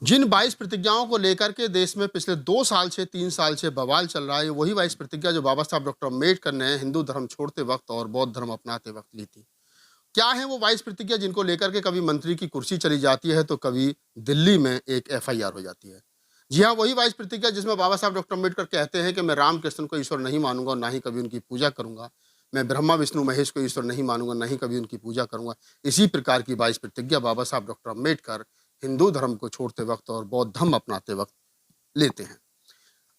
जिन 22 प्रतिज्ञाओं को लेकर के देश में पिछले 2 साल से 3 साल से बवाल चल रहा है, वही 22 प्रतिज्ञा जो बाबा साहब डॉक्टर अम्बेडकर ने हिंदू धर्म छोड़ते वक्त और बौद्ध धर्म अपनाते वक्त ली थी। क्या है वो 22 प्रतिज्ञा जिनको लेकर के कभी मंत्री की कुर्सी चली जाती है तो कभी दिल्ली में एक एफआईआर हो जाती है। जी हाँ, वही 22 प्रतिज्ञा जिसमें बाबा साहब डॉक्टर अम्बेडकर कहते हैं कि मैं रामकृष्ण को ईश्वर नहीं मानूंगा और ना ही कभी उनकी पूजा करूंगा। मैं ब्रह्मा विष्णु महेश को ईश्वर नहीं मानूंगा, ना ही कभी उनकी पूजा करूंगा। इसी प्रकार की 22 प्रतिज्ञा बाबा साहब डॉक्टर अम्बेडकर हिंदू धर्म को छोड़ते वक्त और बौद्ध धर्म अपनाते वक्त लेते हैं।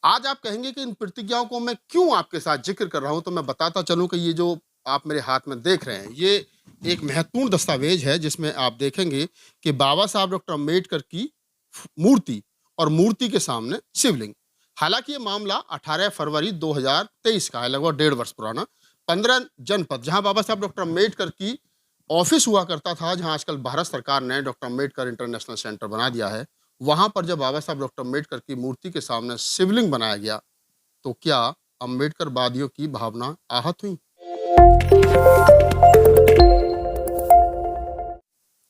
आज आप कहेंगे कि इन प्रतिज्ञाओं को मैं क्यों आपके साथ जिक्र कर रहा हूं, तो मैं बताता चलूं कि ये जो आप मेरे हाथ में देख रहे हैं, ये एक महत्वपूर्ण दस्तावेज है जिसमें आप देखेंगे कि बाबा साहब डॉक्टर अम्बेडकर की मूर्ति और मूर्ति के सामने शिवलिंग। हालांकि ये मामला 18 फरवरी 2023 का है, लगभग 1.5 वर्ष पुराना। 15 जनपद जहां बाबा साहब डॉक्टर अम्बेडकर की ऑफिस हुआ करता था, जहां आजकल भारत सरकार ने डॉक्टर अम्बेडकर इंटरनेशनल सेंटर बना दिया है, वहां पर जब बाबा साहब डॉक्टर अम्बेडकर की मूर्ति के सामने शिवलिंग बनाया गया, तो क्या अम्बेडकर वादियों की भावना आहत हुई?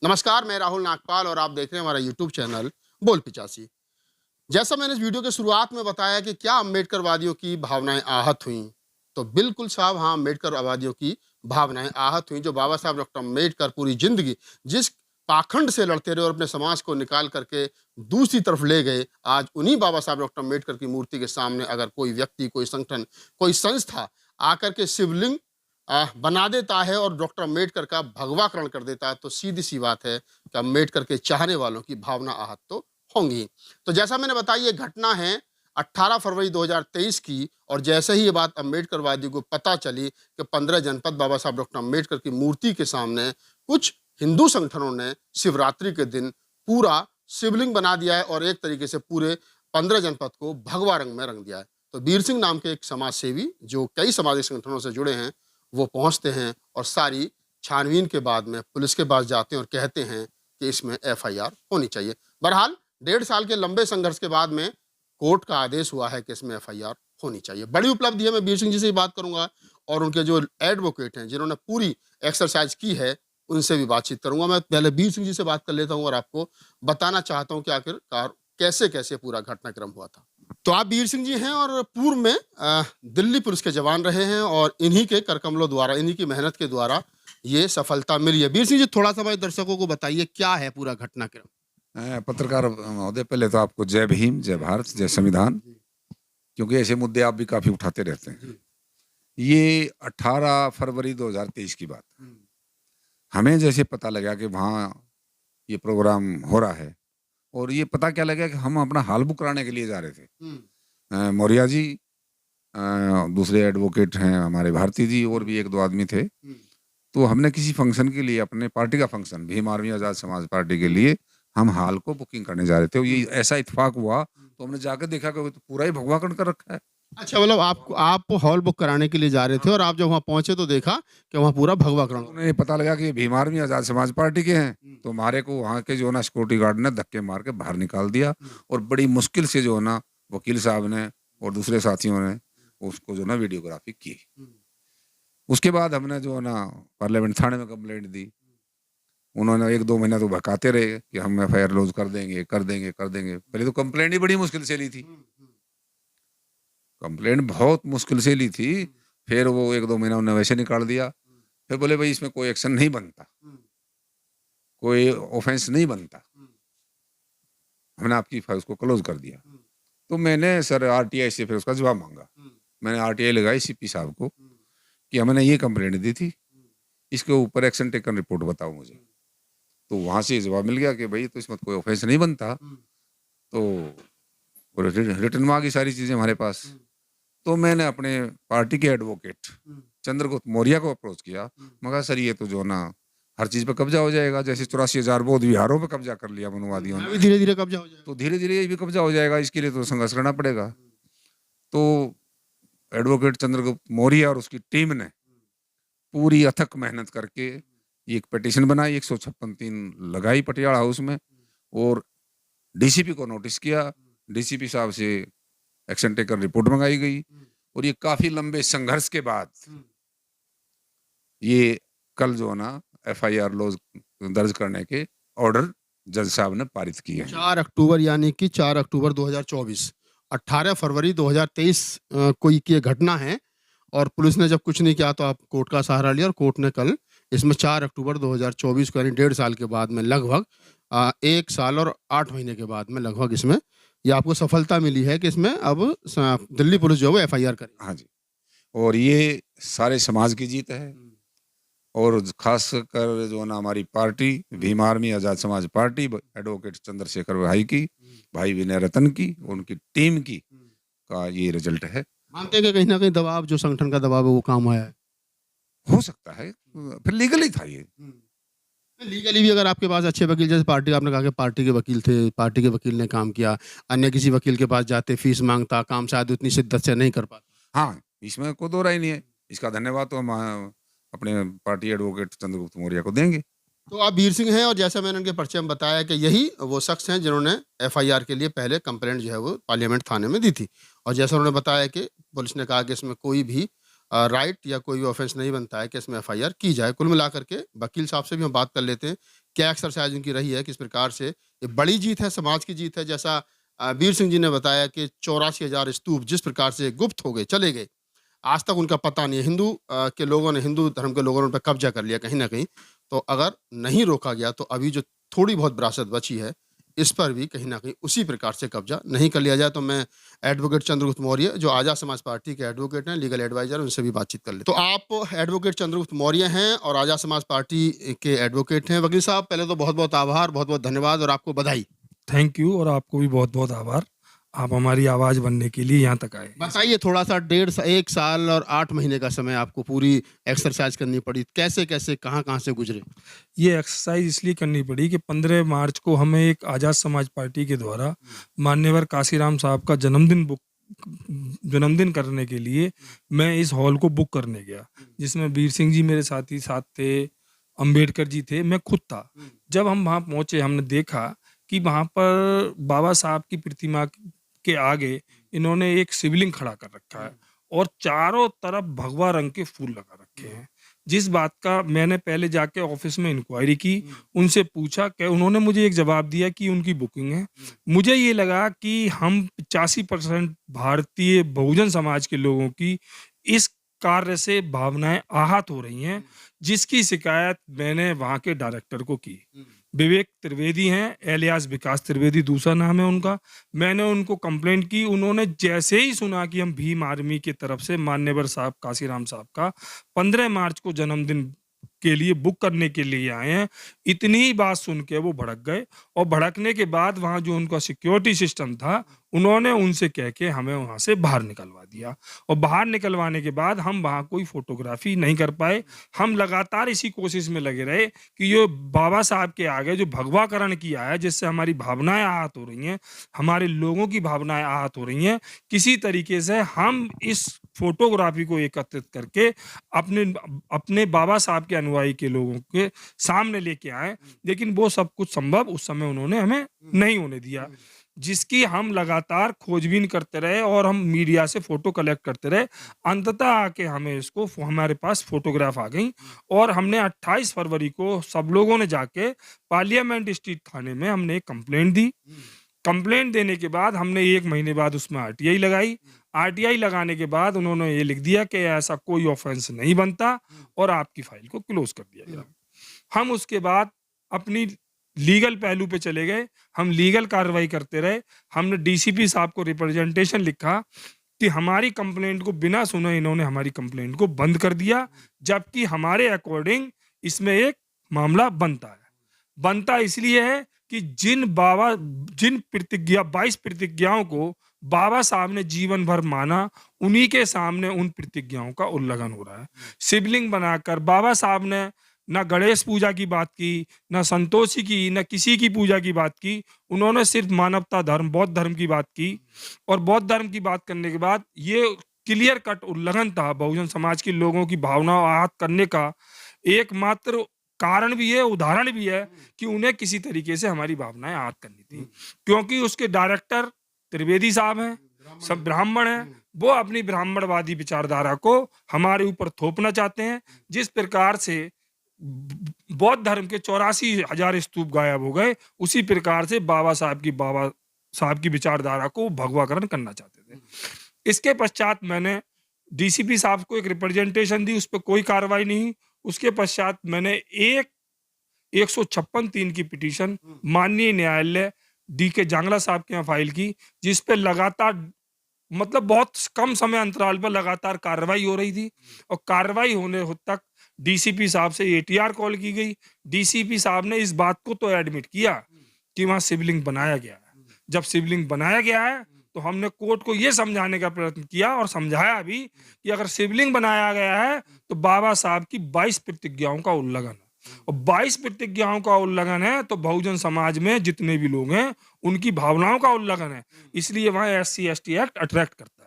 नमस्कार, मैं राहुल नागपाल और आप देख रहे हैं हमारा यूट्यूब चैनल बोल पिचासी। जैसा मैंने इस वीडियो के शुरुआत में बताया कि क्या अम्बेडकर वादियों की भावनाएं आहत हुई, तो बिल्कुल साहब हाँ, अम्बेडकर वादियों की भावनाएं आहत हुई। जो बाबा साहब डॉक्टर अम्बेडकर पूरी जिंदगी जिस पाखंड से लड़ते रहे और अपने समाज को निकाल करके दूसरी तरफ ले गए, आज उन्हीं बाबा साहब डॉक्टर अम्बेडकर की मूर्ति के सामने अगर कोई व्यक्ति, कोई संगठन, कोई संस्था आकर के शिवलिंग बना देता है और डॉक्टर अम्बेडकर का भगवाकरण कर देता है, तो सीधी सी बात है कि अम्बेडकर के चाहने वालों की भावना आहत तो होंगी। तो जैसा मैंने बताया, ये घटना है 18 फरवरी 2023 की, और जैसे ही ये बात अम्बेडकरवादियों को पता चली कि 15 जनपद बाबा साहब डॉक्टर अम्बेडकर की मूर्ति के सामने कुछ हिंदू संगठनों ने शिवरात्रि के दिन पूरा शिवलिंग बना दिया है और एक तरीके से पूरे 15 जनपद को भगवा रंग में रंग दिया है, तो बीर सिंह नाम के एक समाज सेवी जो कई सामाजिक संगठनों से जुड़े हैं, वो पहुंचते हैं और सारी छानबीन के बाद में पुलिस के पास जाते हैं और कहते हैं कि इसमें एफआईआर होनी चाहिए। बहरहाल 1.5 साल के लंबे संघर्ष के बाद में कोर्ट का आदेश हुआ है कि इसमें एफआईआर होनी चाहिए। बड़ी उपलब्धि है। मैं बीर सिंह जी से ही बात करूंगा और उनके जो एडवोकेट हैं जिन्होंने पूरी एक्सरसाइज की है, उनसे भी बातचीत करूंगा। मैं पहले बीर सिंह जी से बात कर लेता हूं और आपको बताना चाहता हूं कि आखिरकार कैसे कैसे पूरा घटनाक्रम हुआ था। तो आप बीर सिंह जी हैं और पूर्व में दिल्ली पुलिस के जवान रहे हैं और इन्हीं के करकमलों द्वारा, इन्हीं की मेहनत के द्वारा ये सफलता मिली है। बीर सिंह जी, थोड़ा सा हमारे दर्शकों को बताइए क्या है पूरा घटनाक्रम। पत्रकार महोदय, पहले तो आपको जय भीम, जय भारत, जय संविधान। जी। क्योंकि ऐसे मुद्दे आप भी काफी उठाते रहते हैं। जी। ये 18 फरवरी 2023 की बात। हम्म। हमें जैसे पता लगा कि वहाँ ये प्रोग्राम हो रहा है, और ये पता क्या लगा कि हम अपना हाल बुक कराने के लिए जा रहे थे। हम्म। मौर्या जी, अ, दूसरे एडवोकेट हैं हमारे भारती जी, और हम्म। भी एक दो आदमी थे। हम्म। तो हमने किसी फंक्शन के लिए, अपने पार्टी का function, Bhim army Azad Samaj party के लिए हम हाल को बुकिंग करने जा रहे थे। और ये ऐसा इत्तेफाक हुआ, तो हमने जाकर देखा कि वो तो पूरा ही भगवा कर रखा है। अच्छा, मतलब आप हॉल बुक कराने के लिए जा रहे थे और आप जब वहां पहुंचे तो देखा कि वहां पूरा भगवाकरण हो रहा उन्हें ये पता लगा कि ये भीम आर्मी आजाद समाज पार्टी के हैं, है। तो हमारे को वहाँ के जो है ना सिक्योरिटी गार्ड ने धक्के मार के बाहर निकाल दिया। हम्म। और बड़ी मुश्किल से जो है ना वकील साहब ने और दूसरे साथियों ने उसको जो है ना वीडियोग्राफी की। हम्म। उसके बाद हमने जो है ना पार्लियामेंट थाने में कंप्लेंट दी। उन्होंने 1-2 महीना तो बहकाते रहे कि हम एफआईआर लॉन्च कर देंगे, कर देंगे, कर देंगे। पहले तो कंप्लेंट ही बड़ी मुश्किल से ली थी। हम्म। हम्म। कंप्लेंट बहुत मुश्किल से ली थी। हम्म। फिर वो 1-2 महीना उन्होंने वैसे निकाल दिया। फिर बोले भाई इसमें कोई एक्शन नहीं बनता, हम्म। कोई ऑफेंस नहीं बनता, हम्म। हमने आपकी फाइल को क्लोज कर दिया। हम्म। तो मैंने सर आरटीआई से फिर उसका जवाब मांगा। हम्म। मैंने आरटीआई लगाई सीपी साहब को हम्म। कि हमने ये कंप्लेंट दी थी, हम्म। इसके ऊपर एक्शन टेकन रिपोर्ट बताओ मुझे। तो वहाँ से जवाब मिल गया कि भाई तो इसमें कोई ऑफेंस नहीं बनता। हम्म। तो रिटर्न में आ गई सारी चीज़ें हमारे पास। हम्म। तो मैंने अपने पार्टी के एडवोकेट हम्म। चंद्रगुप्त मौर्य को अप्रोच किया। हम्म। मगर सर ये तो जो ना हर चीज़ पे कब्जा हो जाएगा, जैसे 84,000 बौद्ध विहारों पे कब्जा कर लिया मनुवादियों ने, यहाँ भी धीरे धीरे कब्जा हो जाएगा। तो धीरे धीरे ये भी कब्जा हो जाएगा, इसके लिए तो संघर्ष करना पड़ेगा। हम्म। तो एडवोकेट चंद्रगुप्त मौर्य और उसकी टीम ने पूरी अथक मेहनत करके ये एक पिटीशन बनाई, 156(3) लगाई पटियाला हाउस में, और डीसीपी को नोटिस किया। डीसीपी साहब से एक्शन टेकर रिपोर्ट मंगाई गई। और ये काफी लंबे संघर्ष के बाद ये कल जो है ना एफआईआर लॉज दर्ज करने के ऑर्डर जज साहब ने पारित किए हैं। 4 अक्टूबर यानी कि 4 अक्टूबर 2024, 18 फरवरी 2023 कोई की ये घटना है और पुलिस ने जब कुछ नहीं किया तो आप कोर्ट का सहारा लिया और कोर्ट ने कल इसमें 4 अक्टूबर 2024 को यानी 1.5 साल के बाद में लगभग 1 साल और 8 महीने के बाद में लगभग इसमें ये आपको सफलता मिली है कि इसमें अब दिल्ली पुलिस जो है एफआईआर करे। हाँ जी, और ये सारे समाज की जीत है और खास कर जो ना हमारी party Bhim army Azad Samaj party advocate Chandrashekhar भाई की, भाई विनय रतन की, उनकी टीम की का ये रिजल्ट है। मानते हैं कि कहीं ना कहीं दबाव जो संगठन का दबाव है वो काम आया है। हो सकता है, फिर लीगली था ये। लीगली भी अगर आपके पास अच्छे वकील, जैसे पार्टी आपने कहा कि पार्टी के वकील थे, पार्टी के वकील ने काम किया, अन्य किसी वकील के पास जाते फीस मांगता, काम शायद उतनी शिद्दत से नहीं कर पाता। हाँ, इसमें कोई दो राय नहीं है। इसका धन्यवाद तो हम अपने पार्टी एडवोकेट चंद्रगुप्त मौर्य को देंगे। तो आप वीर सिंह हैं और जैसा मैंने उनके परिचय में बताया कि यही वो शख्स हैं जिन्होंने एफआईआर के लिए पहले कंप्लेंट जो है वो पार्लियामेंट थाने में दी थी और जैसा उन्होंने बताया कि पुलिस ने कहा कि इसमें कोई भी राइट या कोई भी ऑफेंस नहीं बनता है कि इसमें एफआईआर की जाए। कुल मिलाकर के वकील साहब से भी हम बात कर लेते हैं क्या एक्सरसाइज उनकी रही है, किस प्रकार से ये बड़ी जीत है, समाज की जीत है। जैसा वीर सिंह जी ने बताया कि 84,000 स्तूप जिस प्रकार से गुप्त हो गए, चले गए, आज तक उनका पता नहीं है। हिंदू के लोगों ने, हिंदू धर्म के लोगों ने उन पर कब्जा कर लिया कहीं ना कहीं। तो अगर नहीं रोका गया तो अभी जो थोड़ी बहुत विरासत बची है इस पर भी कहीं ना कहीं उसी प्रकार से कब्जा नहीं कर लिया जाए। तो मैं एडवोकेट चंद्रगुप्त मौर्य जो आजाद समाज पार्टी के एडवोकेट हैं, लीगल एडवाइजर, उनसे भी बातचीत कर ले। तो आप एडवोकेट चंद्रगुप्त मौर्य हैं और आजाद समाज पार्टी के एडवोकेट हैं। वकील साहब, पहले तो बहुत बहुत आभार, बहुत बहुत धन्यवाद और आपको बधाई। थैंक यू, और आपको भी बहुत बहुत आभार, आप हमारी आवाज़ बनने के लिए यहाँ तक आए। बताइए थोड़ा सा, 1 साल और 8 महीने का समय आपको पूरी एक्सरसाइज करनी पड़ी, कैसे कैसे कहाँ कहाँ से गुजरे? ये एक्सरसाइज इसलिए करनी पड़ी कि 15 मार्च को हमें एक आज़ाद समाज पार्टी के द्वारा मान्यवर काशीराम साहब का जन्मदिन करने के लिए मैं इस हॉल को बुक करने गया, जिसमें वीर सिंह जी मेरे साथी साथ थे, अंबेडकर जी थे, मैं खुद था। जब हम वहाँ पहुँचे, हमने देखा कि वहाँ पर बाबा साहब की प्रतिमा के आगे इन्होंने एक शिवलिंग खड़ा कर रखा है और चारों तरफ भगवा रंग के फूल लगा रखे हैं। जिस बात का मैंने पहले जाके ऑफिस में इंक्वायरी की, उनसे पूछा कि उन्होंने मुझे एक जवाब दिया कि उनकी बुकिंग है। मुझे ये लगा कि हम 85% भारतीय बहुजन समाज के लोगों की इस कार्य से भावनाएं आहत हो रही हैं, जिसकी शिकायत मैंने वहाँ के डायरेक्टर को की। विवेक त्रिवेदी हैं, एलियास विकास त्रिवेदी दूसरा नाम है उनका। मैंने उनको कंप्लेंट की, उन्होंने जैसे ही सुना कि हम भीम आर्मी की तरफ से मान्यवर साहब काशीराम साहब का 15 मार्च को जन्मदिन के लिए बुक करने के लिए आए हैं, इतनी ही बात सुन के वो भड़क गए और भड़कने के बाद वहाँ जो उनका सिक्योरिटी सिस्टम था, उन्होंने उनसे कह के हमें वहाँ से बाहर निकलवा दिया और बाहर निकलवाने के बाद हम वहाँ कोई फोटोग्राफी नहीं कर पाए। हम लगातार इसी कोशिश में लगे रहे कि ये बाबा साहब के आगे जो भगवाकरण किया है, जिससे हमारी भावनाएं आहत हो रही हैं, हमारे लोगों की भावनाएं आहत हो रही हैं, किसी तरीके से हम इस फोटोग्राफी को एकत्रित करके अपने अपने बाबा साहब के अनुयायी के लोगों के सामने लेके आए। लेकिन वो सब कुछ संभव उस समय उन्होंने हमें नहीं होने दिया, जिसकी हम लगातार खोजबीन करते रहे और हम मीडिया से फोटो कलेक्ट करते रहे। अंततः आके हमें इसको हमारे पास फोटोग्राफ आ गई और हमने 28 फरवरी को सब लोगों ने जाके पार्लियामेंट स्ट्रीट थाने में हमने एक कंप्लेंट दी। कंप्लेंट देने के बाद हमने 1 महीने बाद उसमें आरटीआई लगाई। आरटीआई लगाने के बाद उन्होंने ये लिख दिया कि ऐसा कोई ऑफेंस नहीं बनता और आपकी फाइल को क्लोज कर दिया गया। हम उसके बाद अपनी लीगल पहलू पे चले गए, हम लीगल कार्रवाई करते रहे। हमने डीसीपी साहब को रिप्रेजेंटेशन लिखा कि हमारी कंप्लेंट को बिना सुने इन्होंने हमारी कंप्लेंट को बंद कर दिया, जबकि हमारे अकॉर्डिंग इसमें एक मामला बनता इसलिए है कि जिन 22 प्रतिज्ञाओं को बाबा साहब ने जीवन भर माना, उन्हीं के सामने उन प्रतिज्ञाओं का उल्लंघन हो रहा है। शिवलिंग बनाकर बाबा साहब ने ना गणेश पूजा की बात की, ना संतोषी की, ना किसी की पूजा की बात की। उन्होंने सिर्फ मानवता धर्म, बौद्ध धर्म की बात की और बौद्ध धर्म की बात करने के बाद ये क्लियर कट उल्लंघन था बहुजन समाज के लोगों की भावनाओं आहत करने का। एकमात्र कारण भी है, उदाहरण भी है कि उन्हें किसी तरीके से हमारी भावनाएं आहत करनी थी, क्योंकि उसके डायरेक्टर त्रिवेदी साहब हैं, सब ब्राह्मण हैं। वो अपनी ब्राह्मणवादी विचारधारा को हमारे ऊपर थोपना चाहते हैं। जिस प्रकार से बौद्ध धर्म के 84,000 स्तूप गायब हो गए, उसी प्रकार से बाबा साहब की विचारधारा को भगवाकरण करना चाहते थे। इसके पश्चात मैंने डीसीपी साहब को एक रिप्रेजेंटेशन दी, उस पर कोई कार्रवाई नहीं। उसके पश्चात मैंने 156(3) की पिटीशन माननीय न्यायालय डी के जांगला साहब के यहाँ फाइल की, जिस पे लगातार मतलब बहुत कम समय अंतराल पर लगातार कार्रवाई हो रही थी, और कार्रवाई होने तक डीसीपी साहब से एटीआर कॉल की गई। डीसीपी साहब ने इस बात को तो एडमिट किया कि वहां शिवलिंग बनाया गया है। जब शिवलिंग बनाया गया है तो हमने कोर्ट को यह समझाने का प्रयत्न किया और समझाया भी कि अगर शिवलिंग बनाया गया है तो बाबा साहब की 22 प्रतिज्ञाओं का उल्लंघन है, और 22 प्रतिज्ञाओं का उल्लंघन है तो बहुजन समाज में जितने भी लोग हैं उनकी भावनाओं का उल्लंघन है। इसलिए वहां SC/ST एक्ट अट्रैक्ट करता है,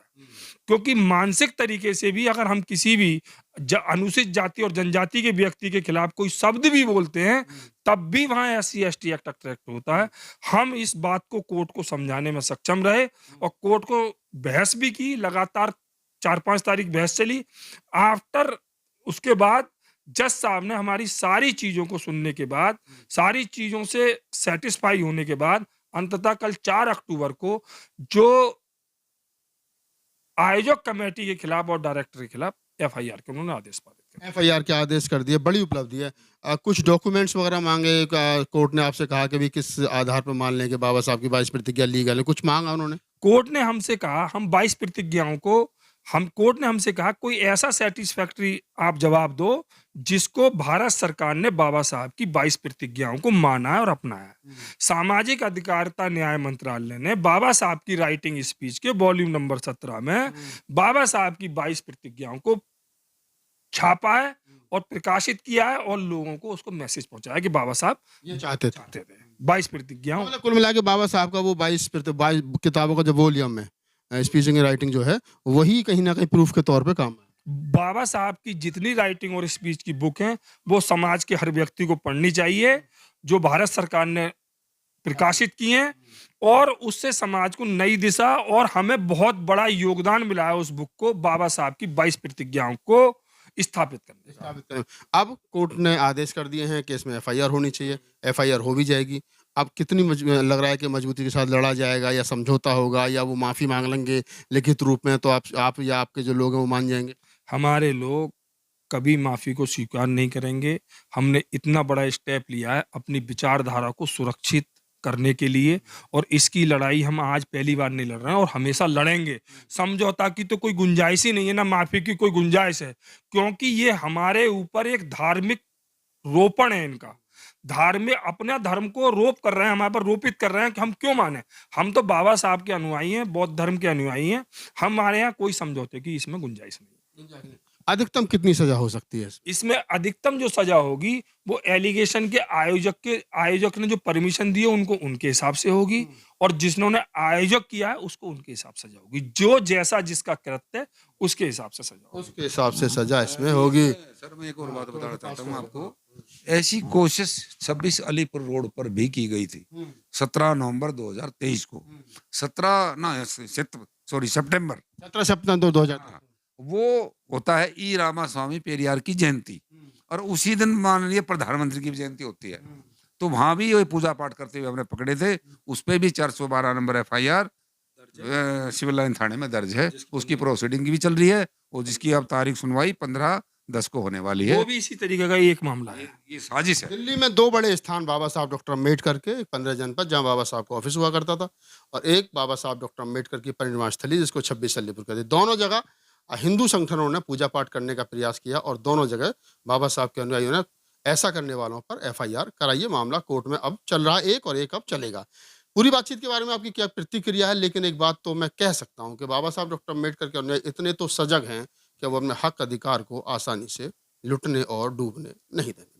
क्योंकि मानसिक तरीके से भी अगर हम किसी भी अनुसूचित जाति और जनजाति के व्यक्ति के खिलाफ कोई शब्द भी बोलते हैं तब भी वहां SC/ST एक्ट अट्रैक्ट होता है। हम इस बात को कोर्ट को समझाने में सक्षम रहे और कोर्ट को बहस भी की, लगातार 4-5 तारीख बहस चली। आफ्टर उसके बाद जज साहब ने हमारी सारी चीजों को सुनने के बाद, सारी चीजों से सेटिस्फाई होने के बाद अंततः कल 4 अक्टूबर को जो आयोजक कमेटी के खिलाफ और डायरेक्टर के खिलाफ FIR के उन्होंने आदेश पारित किया। FIR के आदेश कर दिए, बड़ी उपलब्धि है। कुछ डॉक्यूमेंट्स वगैरह मांगे, कोर्ट ने आपसे कहा कि भी किस आधार पर मान लें कि बाबा साहब की 22 प्रतिज्ञा लीगल है, कुछ मांगा उन्होंने? कोर्ट ने हमसे कहा हम 22 प्रतिज्ञाओं को कोर्ट ने हमसे कहा कोई ऐसा सेटिस्फैक्टरी आप जवाब दो जिसको भारत सरकार ने बाबा साहब की 22 प्रतिज्ञाओं को माना है और अपनाया है। सामाजिक अधिकारिता न्याय मंत्रालय ने बाबा साहब की राइटिंग स्पीच के वॉल्यूम नंबर 17 में बाबा साहब की 22 प्रतिज्ञाओं को छापा है और प्रकाशित किया है, और लोगों को उसको मैसेज पहुंचाया कि बाबा साहब ये चाहते थे 22 प्रतिज्ञाओं। मतलब कुल मिला के बाबा साहब का वो 22 किताबों का जो वॉल्यूम है, स्पीचिंग एंड राइटिंग जो है, वही कहीं ना कहीं प्रूफ के तौर पे काम है। बाबा साहब की जितनी राइटिंग और स्पीच की बुक है वो समाज के हर व्यक्ति को पढ़नी चाहिए, जो भारत सरकार ने प्रकाशित की हैं, और उससे समाज को नई दिशा, और हमें बहुत बड़ा योगदान मिला है उस बुक को बाबा साहब की 22 प्रतिज्ञाओं को स्थापित करने का। अब कोर्ट ने आदेश कर दिए हैं कि इसमें FIR होनी चाहिए, FIR हो भी जाएगी। अब कितनी लग रहा है कि मजबूती के साथ लड़ा जाएगा, या समझौता होगा, या वो माफी मांग लेंगे लिखित रूप में, तो आप या आपके जो लोग हैं वो मान जाएंगे? हमारे लोग कभी माफी को स्वीकार नहीं करेंगे। हमने इतना बड़ा स्टेप लिया है अपनी विचारधारा को सुरक्षित करने के लिए, और इसकी लड़ाई हम आज पहली बार नहीं लड़ रहे हैं और हमेशा लड़ेंगे। समझौता की तो कोई गुंजाइश ही नहीं है, ना माफी की कोई गुंजाइश है, क्योंकि ये हमारे ऊपर एक धार्मिक रोपण है। इनका धार्मिक अपने धर्म को रोप कर रहे हैं, हमारे पर रोपित कर रहे हैं कि हम क्यों माने। हम तो बाबा साहब के अनुयायी हैं, बौद्ध धर्म के अनुयायी हैं। हमारे यहाँ कोई समझौते की इसमें गुंजाइश नहीं। अधिकतम कितनी सजा हो सकती है? इसमें अधिकतम जो सजा होगी वो एलिगेशन के आयोजक ने जो परमिशन दी है उनको उनके हिसाब से होगी, और जिन्होंने आयोजक किया है उसको उनके हिसाब से सजा होगी। जो जैसा जिसका कृत्य है उसके हिसाब से सजा होगी। उसके हिसाब से सजा इसमें होगी। सर मैं एक और बात बताना चाहता हूँ आपको। ऐसी कोशिश 26 अलीपुर रोड पर भी की गई थी 17 नवंबर 2023 को। सितंबर 17 सितंबर 2000। वो होता है ई रामास्वामी पेरियार की जयंती, और उसी दिन माननीय प्रधानमंत्री की भी जयंती होती है। तो वहां भी ये पूजा पाठ करते हुए हमने पकड़े थे। उस पे भी 412 नंबर FIR सिविल लाइन थाने में दर्ज है। उसकी प्रोसीडिंग भी चल रही है, और जिसकी अब तारीख सुनवाई 15/10 को होने वाली है। वो भी इसी तरीके का एक मामला है। ये साजिश है। दिल्ली में 2 बड़े स्थान, बाबा साहब डॉक्टर अम्बेडकर के 15 जनपद जहाँ बाबा साहब का ऑफिस हुआ करता था, और एक बाबा साहब डॉक्टर अम्बेडकर की परिनिर्वाण स्थली जिसको 26 अलीपुर कहते। दोनों जगह हिंदू संगठनों ने पूजा पाठ करने का प्रयास किया, और दोनों जगह बाबा साहब के अनुयायियों ने ऐसा करने वालों पर FIR कराई। मामला कोर्ट में अब चल रहा है, एक और एक अब चलेगा। पूरी बातचीत के बारे में आपकी क्या प्रतिक्रिया है? लेकिन एक बात तो मैं कह सकता हूं कि बाबा साहब डॉक्टर अम्बेडकर के अनुयायी इतने तो सजग हैं कि वो अपने हक अधिकार को आसानी से लुटने और डूबने नहीं देंगे।